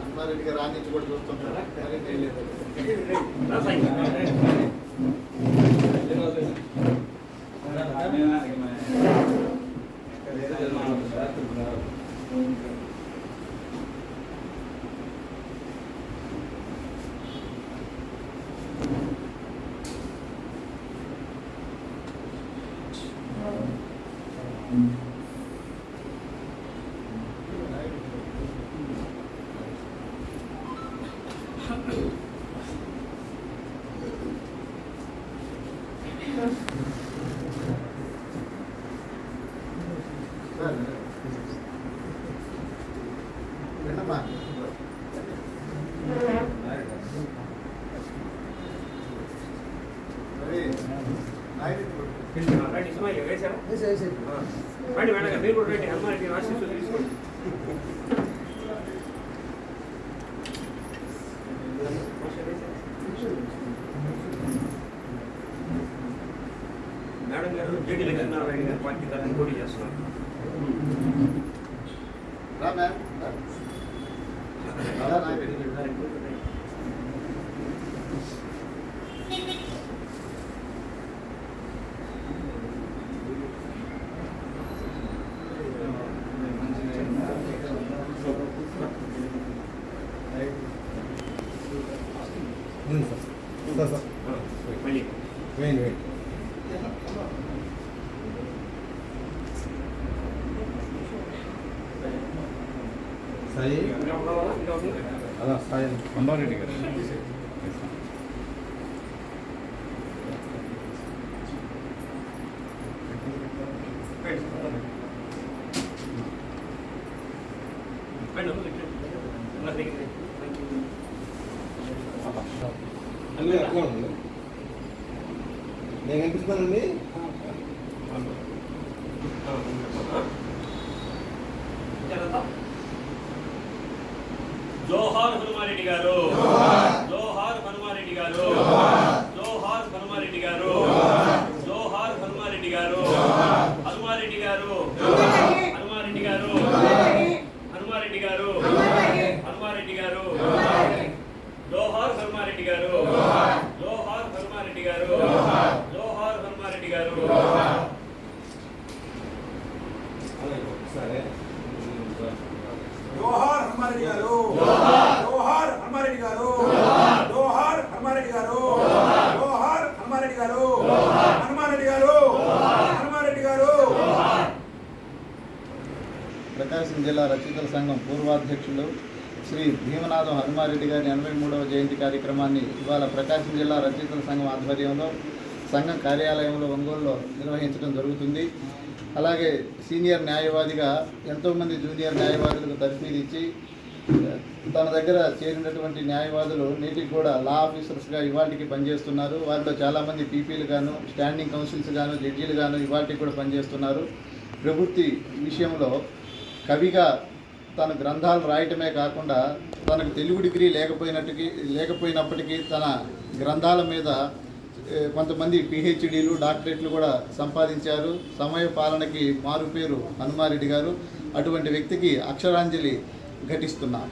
అమ్మారెడ్డిగా రాణించి కూడా చూస్తుంటారా? మీరు కూడా రండి, అమ్మాయి ఆశీస్సులు తీసుకోండి. మేడం గారు జేడీ లక్ష్మీనారాయణ గారు పార్టీ తరఫున పోటీ చేస్తున్నారు. కొండారెడ్డి గారు నేను కనిపిస్తానండి. జోహార్ హనుమారెడ్డి గారు, జోహార్ హనుమారెడ్డి గారు, జోహార్ హనుమారెడ్డి గారు, జోహార్ హనుమారెడ్డి గారు, హనుమారెడ్డి గారు, హనుమారెడ్డి గారు, హనుమారెడ్డి గారు, హనుమారెడ్డి గారు, జోహార్ హనుమారెడ్డి గారు, జోహార్ హనుమారెడ్డి గారు, జోహార్ హనుమారెడ్డి గారు. జోహార్ హనుమారెడ్డి గారు, జోహార్ హనుమారెడ్డి గారు, జోహార్ హనుమారెడ్డి గారు, జోహార్ హనుమారెడ్డి గారు, హనుమారెడ్డి గారు, హనుమారెడ్డి గారు. ప్రకాశం జిల్లా రచయితల సంఘం పూర్వాధ్యక్షులు శ్రీ భీమనాథం హనుమారెడ్డి గారి 83వ జయంతి కార్యక్రమాన్ని ఇవాళ ప్రకాశం జిల్లా రచయితల సంఘం ఆధ్వర్యంలో సంఘం కార్యాలయంలో ఒంగోలులో నిర్వహించడం జరుగుతుంది. అలాగే సీనియర్ న్యాయవాదిగా ఎంతోమంది జూనియర్ న్యాయవాదులకు తర్ఫీదు ఇచ్చి తన దగ్గర చేరినటువంటి న్యాయవాదులు నేటికి కూడా లా ఆఫీసర్స్గా ఇవాటికి పనిచేస్తున్నారు. వారిలో చాలామంది పీపీలు గాను, స్టాండింగ్ కౌన్సిల్స్ గాను, జడ్జీలు గాను ఇవాటికి కూడా పనిచేస్తున్నారు. ప్రవృత్తి విషయంలో కవిగా తన గ్రంథాలు రాయటమే కాకుండా తనకు తెలుగు డిగ్రీ లేకపోయినప్పటికీ తన గ్రంథాల మీద కొంతమంది పిహెచ్డీలు, డాక్టరేట్లు కూడా సంపాదించారు. సమయ పాలనకి మారుపేరు హనుమారెడ్డి గారు. అటువంటి వ్యక్తికి అక్షరాంజలి ఘటిస్తున్నాం.